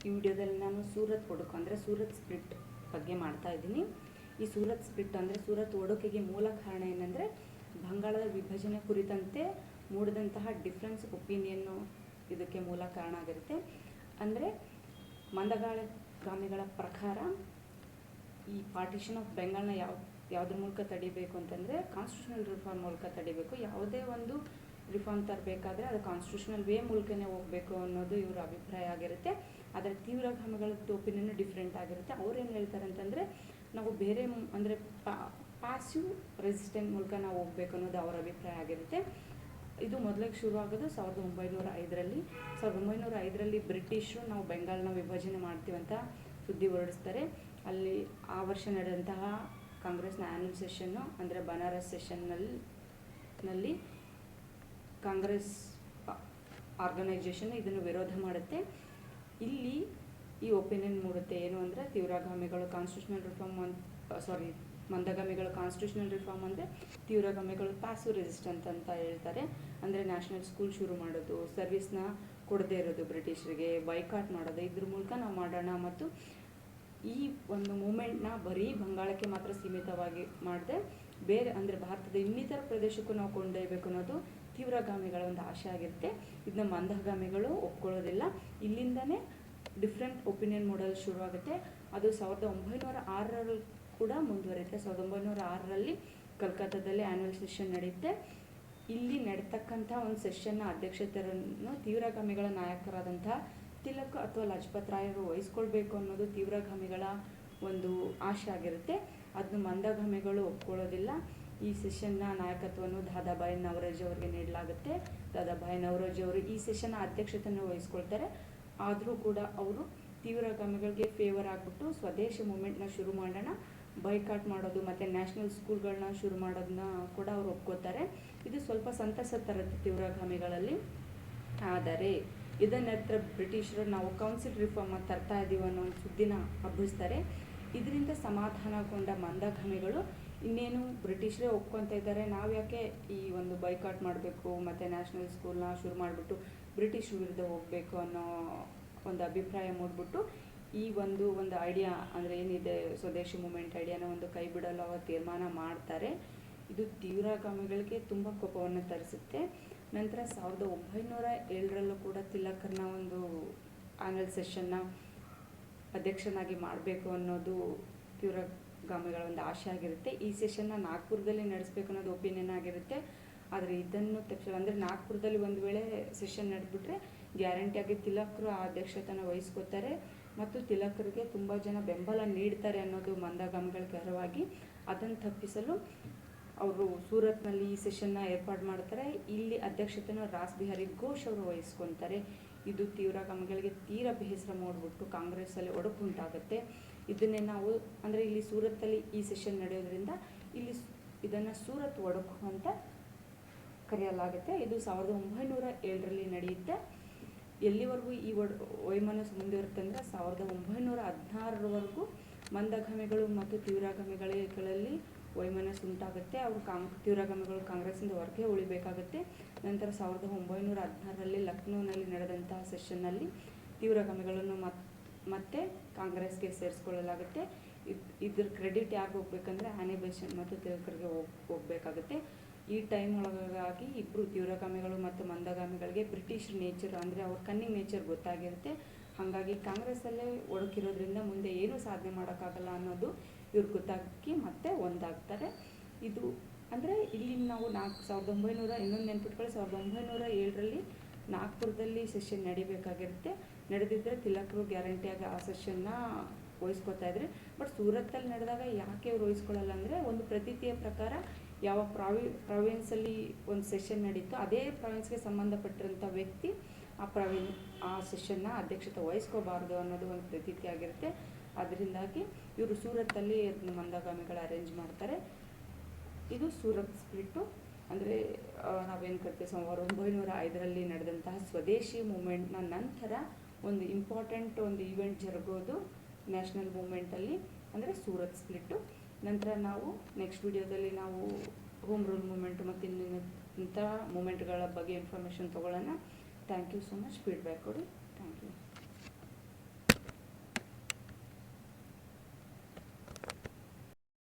ಈ ವಿಡಿಯೋದಲ್ಲಿ ನಾನು ಸೂರತ್ ಒಡಕು ಅಂದರೆ ಸೂರತ್ ಸ್ಪ್ಲಿಟ್ ಬಗ್ಗೆ ಮಾಡ್ತಾ ಇದ್ದೀನಿ. ಈ ಸೂರತ್ ಸ್ಪ್ಲಿಟ್ ಅಂದರೆ ಸೂರತ್ ಒಡಕಿಗೆ ಮೂಲ ಕಾರಣ ಏನಂದರೆ ಬಂಗಾಳದ ವಿಭಜನೆ ಕುರಿತಂತೆ ಮೂಡಿದಂತಹ ಡಿಫ್ರೆನ್ಸ್ ಒಪಿನಿಯನ್ನು ಇದಕ್ಕೆ ಮೂಲ ಕಾರಣ ಆಗಿರುತ್ತೆ. ಅಂದರೆ ಮಂದಗಾಮಿಗಳ ಪ್ರಕಾರ ಈ ಪಾರ್ಟಿಷನ್ ಆಫ್ ಬೆಂಗಾಲ್ನ ಯಾವುದ್ರ ಮೂಲಕ ತಡಿಬೇಕು ಅಂತಂದರೆ ಕಾನ್ಸ್ಟಿಟ್ಯೂಷನಲ್ ರಿಫಾರ್ಮ್ ಮೂಲಕ ತಡಿಬೇಕು. ಯಾವುದೇ ಒಂದು ರಿಫಾರ್ಮ್ ತರಬೇಕಾದ್ರೆ ಅದು ಕಾನ್ಸ್ಟಿಟ್ಯೂಷನಲ್ ವೇ ಮೂಲಕನೇ ಹೋಗಬೇಕು ಅನ್ನೋದು ಇವರ ಅಭಿಪ್ರಾಯ ಆಗಿರುತ್ತೆ. ಆದರೆ ತೀವ್ರಗಾಮಿಗಳದ್ದು ಒಪಿನಿಯನ್ ಡಿಫ್ರೆಂಟ್ ಆಗಿರುತ್ತೆ. ಅವ್ರೇನು ಹೇಳ್ತಾರೆ ಅಂತಂದರೆ ನಾವು ಬೇರೆ ಅಂದರೆ ಪಾಸಿವ್ ರೆಸಿಸ್ಟೆಂಟ್ ಮೂಲಕ ನಾವು ಹೋಗಬೇಕು ಅನ್ನೋದು ಅವರ ಅಭಿಪ್ರಾಯ ಆಗಿರುತ್ತೆ. ಇದು ಮೊದಲಿಗೆ ಶುರುವಾಗೋದು 1905ರಲ್ಲಿ. 1905ರಲ್ಲಿ ಬ್ರಿಟಿಷರು ನಾವು ಬೆಂಗಾಲ್ನ ವಿಭಜನೆ ಮಾಡ್ತೀವಂತ ಸುದ್ದಿ ಹೊರಡಿಸ್ತಾರೆ. ಅಲ್ಲಿ ಆ ವರ್ಷ ನಡೆದಂತಹ ಕಾಂಗ್ರೆಸ್ನ ಆ್ಯನ್ಯುವಲ್ ಸೆಷನ್ನು ಅಂದರೆ ಬನಾರಸ್ ಸೆಷನ್ನಲ್ಲಿ ಕಾಂಗ್ರೆಸ್ ಆರ್ಗನೈಜೇಷನ್ ಇದನ್ನು ವಿರೋಧ ಮಾಡುತ್ತೆ. ಇಲ್ಲಿ ಈ ಒಪಿನಿಯನ್ ಮೂಡುತ್ತೆ ಏನು ಅಂದರೆ ತೀವ್ರಗಾಮಿಗಳು ಕಾನ್ಸ್ಟಿಟ್ಯೂಷನಲ್ ರಿಫಾರ್ಮ್ ಮಂದಗಾಮಿಗಳು ಕಾನ್ಸ್ಟಿಟ್ಯೂಷನಲ್ ರಿಫಾರ್ಮ್ ಅಂದರೆ ತೀವ್ರಗಾಮಿಗಳು ಪ್ಯಾಸಿವ್ ರೆಸಿಸ್ಟೆಂಟ್ ಅಂತ ಹೇಳ್ತಾರೆ. ಅಂದರೆ ನ್ಯಾಷನಲ್ ಸ್ಕೂಲ್ ಶುರು ಮಾಡೋದು, ಸರ್ವಿಸ್ನ ಕೊಡದೇ ಇರೋದು ಬ್ರಿಟಿಷರಿಗೆ, ಬೈಕಾಟ್ ಮಾಡೋದು, ಇದ್ರ ಮೂಲಕ ನಾವು ಮಾಡೋಣ ಮತ್ತು ಈ ಒಂದು ಮೂಮೆಂಟ್ನ ಬರೀ ಬಂಗಾಳಕ್ಕೆ ಮಾತ್ರ ಸೀಮಿತವಾಗಿ ಮಾಡದೆ ಬೇರೆ ಅಂದರೆ ಭಾರತದ ಇನ್ನಿತರ ಪ್ರದೇಶಕ್ಕೂ ನಾವು ಕೊಂಡೊಯ್ಯಬೇಕು ಅನ್ನೋದು ತೀವ್ರಗಾಮಿಗಳ ಒಂದು ಆಶೆ ಆಗಿರುತ್ತೆ. ಇದನ್ನ ಮಂದಗಾಮಿಗಳು ಒಪ್ಕೊಳ್ಳೋದಿಲ್ಲ. ಇಲ್ಲಿಂದನೇ ಡಿಫ್ರೆಂಟ್ ಒಪಿನಿಯನ್ ಮೂಡಲು ಶುರುವಾಗುತ್ತೆ. ಅದು 1906ರಲ್ಲಿ ಕೂಡ ಮುಂದುವರಿಯುತ್ತೆ. 1906ರಲ್ಲಿ ಕಲ್ಕತ್ತಾದಲ್ಲಿ ಆ್ಯನ್ಯುವಲ್ ಸೆಷನ್ ನಡೆಯುತ್ತೆ. ಇಲ್ಲಿ ನಡೀತಕ್ಕಂಥ ಒಂದು ಸೆಷನ್ನ ಅಧ್ಯಕ್ಷತೆಯನ್ನು ತೀವ್ರಗಾಮಿಗಳ ನಾಯಕರಾದಂತಹ ತಿಲಕ್ ಅಥವಾ ಲಜಪತ್ ರಾಯರು ವಹಿಸ್ಕೊಳ್ಬೇಕು ಅನ್ನೋದು ತೀವ್ರಗಾಮಿಗಳ ಒಂದು ಆಶೆ ಆಗಿರುತ್ತೆ. ಅದನ್ನು ಮಂದಗಾಮಿಗಳು ಒಪ್ಕೊಳ್ಳೋದಿಲ್ಲ. ಈ ಸೆಷನ್ನ ನಾಯಕತ್ವವನ್ನು ದಾದಾಬಾಯಿ ನವರೋಜಿ ಅವರಿಗೆ ನೀಡಲಾಗುತ್ತೆ. ದಾದಾಬಾಯಿ ನವರೋಜಿ ಅವರು ಈ ಸೆಷನ್ನ ಅಧ್ಯಕ್ಷತೆಯನ್ನು ವಹಿಸ್ಕೊಳ್ತಾರೆ. ಆದರೂ ಕೂಡ ಅವರು ತೀವ್ರಗಾಮಿಗಳಿಗೆ ಫೇವರ್ ಆಗಿಬಿಟ್ಟು ಸ್ವದೇಶಿ ಮೂಮೆಂಟ್ನ ಶುರು ಮಾಡೋಣ, ಬೈಕಾಟ್ ಮಾಡೋದು ಮತ್ತು ನ್ಯಾಷನಲ್ ಸ್ಕೂಲ್ಗಳನ್ನ ಶುರು ಮಾಡೋದನ್ನ ಕೂಡ ಅವರು ಒಪ್ಕೋತಾರೆ. ಇದು ಸ್ವಲ್ಪ ಸಂತಸ ತರುತ್ತೆ ತೀವ್ರಗಾಮಿಗಳಲ್ಲಿ. ಆದರೆ ಇದನ್ನ ನಂತರ ಬ್ರಿಟಿಷರು ನಾವು ಕೌನ್ಸಿಲ್ ರಿಫಾರ್ಮ್ ತರ್ತಾ ಇದ್ದೀವಿ ಅನ್ನೋ ಒಂದು ಸುದ್ದಿನ ಹಬ್ಬಿಸ್ತಾರೆ. ಇದರಿಂದ ಸಮಾಧಾನಗೊಂಡ ಮಂದಗಾಮಿಗಳು ಇನ್ನೇನು ಬ್ರಿಟಿಷರೇ ಒಪ್ಕೊತಾ ಇದ್ದಾರೆ, ನಾವು ಯಾಕೆ ಈ ಒಂದು ಬೈಕಾಟ್ ಮಾಡಬೇಕು ಮತ್ತು ನ್ಯಾಷನಲ್ ಸ್ಕೂಲ್ನ ಶುರು ಮಾಡಿಬಿಟ್ಟು ಬ್ರಿಟಿಷ್ ವಿರುದ್ಧ ಹೋಗಬೇಕು ಅನ್ನೋ ಒಂದು ಅಭಿಪ್ರಾಯ ಮೂಡಿಬಿಟ್ಟು ಈ ಒಂದು ಐಡಿಯಾ ಅಂದರೆ ಏನಿದೆ ಸ್ವದೇಶಿ ಮೂಮೆಂಟ್ ಐಡಿಯಾನ ಒಂದು ಕೈ ಬಿಡಲು ಅವರು ತೀರ್ಮಾನ ಮಾಡ್ತಾರೆ. ಇದು ತೀವ್ರಗಾಮಿಗಳಿಗೆ ತುಂಬ ಕೋಪವನ್ನು ತರಿಸುತ್ತೆ. ನಂತರ 1907ರಲ್ಲೂ ಕೂಡ ತಿಲಕರನ್ನ ಒಂದು ಆ್ಯನ್ಯುವಲ್ ಸೆಷನ್ನ ಅಧ್ಯಕ್ಷನಾಗಿ ಮಾಡಬೇಕು ಅನ್ನೋದು ತೀವ್ರಗಾಮಿಗಳ ಒಂದು ಆಶೆ ಆಗಿರುತ್ತೆ. ಈ ಸೆಷನ್ನ ನಾಗ್ಪುರದಲ್ಲಿ ನಡೆಸಬೇಕು ಅನ್ನೋದು ಒಪಿನಿಯನ್ ಆಗಿರುತ್ತೆ. ಆದರೆ ಇದನ್ನು ತಕ್ಷಣ ಅಂದರೆ ನಾಗ್ಪುರದಲ್ಲಿ ಒಂದು ವೇಳೆ ಸೆಷನ್ ನಡೆದ್ಬಿಟ್ರೆ ಗ್ಯಾರಂಟಿಯಾಗಿ ತಿಲಕರು ಆ ಅಧ್ಯಕ್ಷತೆನ ವಹಿಸ್ಕೋತಾರೆ ಮತ್ತು ತಿಲಕರಿಗೆ ತುಂಬ ಜನ ಬೆಂಬಲ ನೀಡ್ತಾರೆ ಅನ್ನೋದು ಮಂದಗಾಮಿಗಳಿಗೆ ಅರಿವಾಗಿ ಅದನ್ನು ತಪ್ಪಿಸಲು ಅವರು ಸೂರತ್ನಲ್ಲಿ ಈ ಸೆಷನ್ನ ಏರ್ಪಾಡು ಮಾಡ್ತಾರೆ. ಇಲ್ಲಿ ಅಧ್ಯಕ್ಷತೆಯನ್ನು ರಾಸ್ ಬಿಹಾರಿ ಘೋಷ್ ಅವರು ವಹಿಸ್ಕೊತಾರೆ. ಇದು ತೀವ್ರಗಾಮಿಗಳಿಗೆ ತೀರ ಬೇಸರ ಮಾಡಿಬಿಟ್ಟು ಕಾಂಗ್ರೆಸ್ಸಲ್ಲಿ ಒಡಕು ಉಂಟಾಗುತ್ತೆ. ಇದನ್ನೇ ನಾವು ಅಂದರೆ ಇಲ್ಲಿ ಸೂರತ್ತಲ್ಲಿ ಈ ಸೆಷನ್ ನಡೆಯೋದ್ರಿಂದ ಇಲ್ಲಿ ಇದನ್ನು ಸೂರತ್ ಒಡಕು ಅಂತ ಕರೆಯಲಾಗುತ್ತೆ. ಇದು 1907ರಲ್ಲಿ ನಡೆಯುತ್ತೆ. ಎಲ್ಲಿವರೆಗೂ ಈ ವೈಮನಸ್ಸು ಮುಂದುವರುತ್ತೆ ಅಂದರೆ 1916ರವರೆಗೂ ಮಂದಗಾಮಿಗಳು ಮತ್ತು ತೀವ್ರಗಾಮಿಗಳಲ್ಲಿ ವೈಮನಸ್ಸು ಉಂಟಾಗುತ್ತೆ. ಅವರು ತೀವ್ರಗಾಮಿಗಳು ಕಾಂಗ್ರೆಸ್ಸಿಂದ ಹೊರಗೆ ಉಳಿಬೇಕಾಗುತ್ತೆ. ನಂತರ 1916ರಲ್ಲಿ ಲಕ್ನೋನಲ್ಲಿ ನಡೆದಂತಹ ಸೆಷನ್ನಲ್ಲಿ ತೀವ್ರಗಾಮಿಗಳನ್ನು ಮತ್ತೆ ಕಾಂಗ್ರೆಸ್ಗೆ ಸೇರಿಸ್ಕೊಳ್ಳಲಾಗುತ್ತೆ. ಇದ್ರ ಕ್ರೆಡಿಟ್ ಯಾರಿಗೆ ಹೋಗ್ಬೇಕಂದ್ರೆ ಆನಿ ಬೆಸೆಂಟ್ ಮತ್ತು ತಿಲಕರಿಗೆ ಹೋಗಬೇಕಾಗುತ್ತೆ. ಈ ಟೈಮ್ ಒಳಗಾಗಿ ಇಬ್ಬರು ತೀವ್ರಗಾಮಿಗಳು ಮತ್ತು ಮಂದಗಾಮಿಗಳಿಗೆ ಬ್ರಿಟಿಷ್ ನೇಚರ್ ಅಂದರೆ ಅವ್ರ ಕನ್ನಿಂಗ್ ನೇಚರ್ ಗೊತ್ತಾಗಿರುತ್ತೆ. ಹಾಗಾಗಿ ಕಾಂಗ್ರೆಸ್ಸಲ್ಲೇ ಒಡಕಿರೋದ್ರಿಂದ ಮುಂದೆ ಏನೂ ಸಾಧನೆ ಮಾಡೋಕ್ಕಾಗಲ್ಲ ಅನ್ನೋದು ಇವ್ರಿಗೆ ಗೊತ್ತಾಗಿ ಮತ್ತೆ ಒಂದಾಗ್ತಾರೆ. ಇದು ಅಂದರೆ ಇಲ್ಲಿ ನಾವು 1900 ಇನ್ನೊಂದು ನೆನ್ಪಿಟ್ಕೊಳ್ಳಿ 1907ರಲ್ಲಿ ನಾಗ್ಪುರದಲ್ಲಿ ಸೆಷನ್ ನಡಿಬೇಕಾಗಿರುತ್ತೆ. ನಡೆದಿದ್ದರೆ ತಿಲಕರು ಗ್ಯಾರಂಟಿಯಾಗಿ ಆ ಸೆಷನ್ನ ವಹಿಸ್ಕೊತಾ ಇದ್ರೆ. ಬಟ್ ಸೂರತ್ತಲ್ಲಿ ನಡೆದಾಗ ಯಾಕೆ ಅವ್ರು ವಹಿಸ್ಕೊಳ್ಳಲ್ಲ ಅಂದರೆ ಒಂದು ಪ್ರತೀತಿಯ ಪ್ರಕಾರ ಯಾವ ಪ್ರಾವಿನ್ಸಲ್ಲಿ ಒಂದು ಸೆಷನ್ ನಡೀತು ಅದೇ ಪ್ರಾವಿನ್ಸ್ಗೆ ಸಂಬಂಧಪಟ್ಟಿರೋಂಥ ವ್ಯಕ್ತಿ ಆ ಸೆಷನ್ನ ಅಧ್ಯಕ್ಷತೆ ವಹಿಸ್ಕೋಬಾರ್ದು ಅನ್ನೋದು ಒಂದು ಪ್ರತೀತಿ ಆಗಿರುತ್ತೆ. ಅದರಿಂದಾಗಿ ಇವರು ಸೂರತ್ತಲ್ಲಿ ಮಂದಗಾಮಿಗಳು ಅರೇಂಜ್ ಮಾಡ್ತಾರೆ. ಇದು ಸೂರತ್ ಸ್ಪ್ಲಿಟ್ಟು ಅಂದರೆ ನಾವೇನು ಕರಿತೀವಿ 1905ರಲ್ಲಿ ನಡೆದಂತಹ ಸ್ವದೇಶಿ ಮೂಮೆಂಟ್ನ ನಂತರ ಒಂದು ಇಂಪಾರ್ಟೆಂಟ್ ಒಂದು ಈವೆಂಟ್ ಜರುಗೋದು ನ್ಯಾಷನಲ್ ಮೂಮೆಂಟಲ್ಲಿ ಅಂದರೆ ಸೂರತ್ ಸ್ಪ್ಲಿಟ್ಟು. ನಂತರ ನಾವು ನೆಕ್ಸ್ಟ್ ವಿಡಿಯೋದಲ್ಲಿ ನಾವು ಹೋಮ್ ರೂಲ್ ಮೂಮೆಂಟು ಮತ್ತು ಇಂಥ ಮೂಮೆಂಟ್ಗಳ ಬಗ್ಗೆ ಇನ್ಫಾರ್ಮೇಷನ್ ತೊಗೊಳ್ಳೋಣ. Thank you so much. Feedback ಕೊಡಿ.